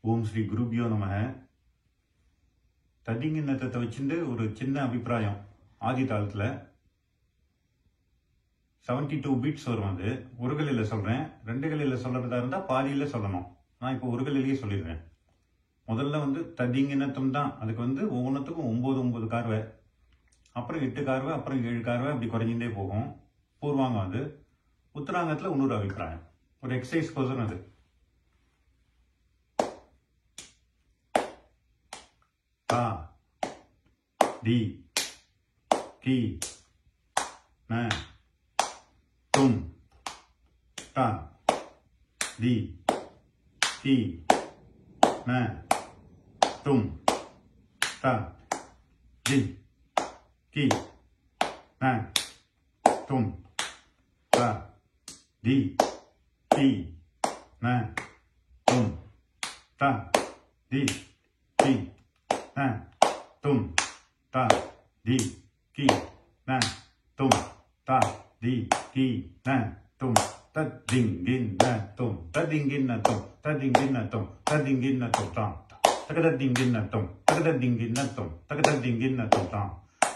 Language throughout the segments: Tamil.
ஓம் ஸ்ரீ குருபியோ நமக. ததிங்கிண்ணத்தை வச்சுட்டு ஒரு சின்ன அபிப்பிராயம். ஆதி தாளத்தில் 72 பீட்ஸ் வரும். அது ஒரு கலையில் சொல்கிறேன். 2 கலையில் சொல்கிறதா இருந்தால் பாதியில் சொல்லணும். நான் இப்போ ஒரு கலையிலேயே சொல்லிடுறேன். முதல்ல ததிங்கிண்ணத்தம் தான். அதுக்கு ஒவ்வொன்றுத்துக்கும் 9 கார்வை, அப்புறம் 8 கார்வை, அப்புறம் 7 கார்வை, அப்படி குறைஞ்சிட்டே போகும். பூர்வாங்கம். அது உத்தராங்கத்தில் இன்னொரு அபிப்பிராயம். ஒரு எக்ஸசைஸ் கோசம் அது. தா தி கி ந தும் தா தி கி ந தும் தா தி கி ந தும் தா தி கி ந தும் தா தி கி ந தும் தா தி கி ந தும் தா தி கி ந தும் ததிங்கிண்ணத்தும் ததிங்கிண்ணத்தும் ததிங்கிண்ணத்தும் ததிங்கிண்ணத்தும் தான் தகததிங்கிண்ணத்தும் தகததிங்கிண்ணத்தும் தகததிங்கிண்ணத்தும் தான்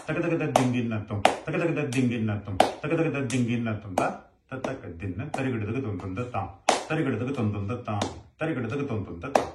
தகதகததிங்கிண்ணத்தும் தகதகததிங்கிண்ணத்தும் தகதகததிங்கிண்ணத்தும் தான் தத்தக்கதின்ன தரிகிடத்துக்கு தொந்தொந்த தான் தரிகிடத்துக்கு தொந்தொந்த தான் தரிகிடத்துக்கு தொந்தொந்த தான்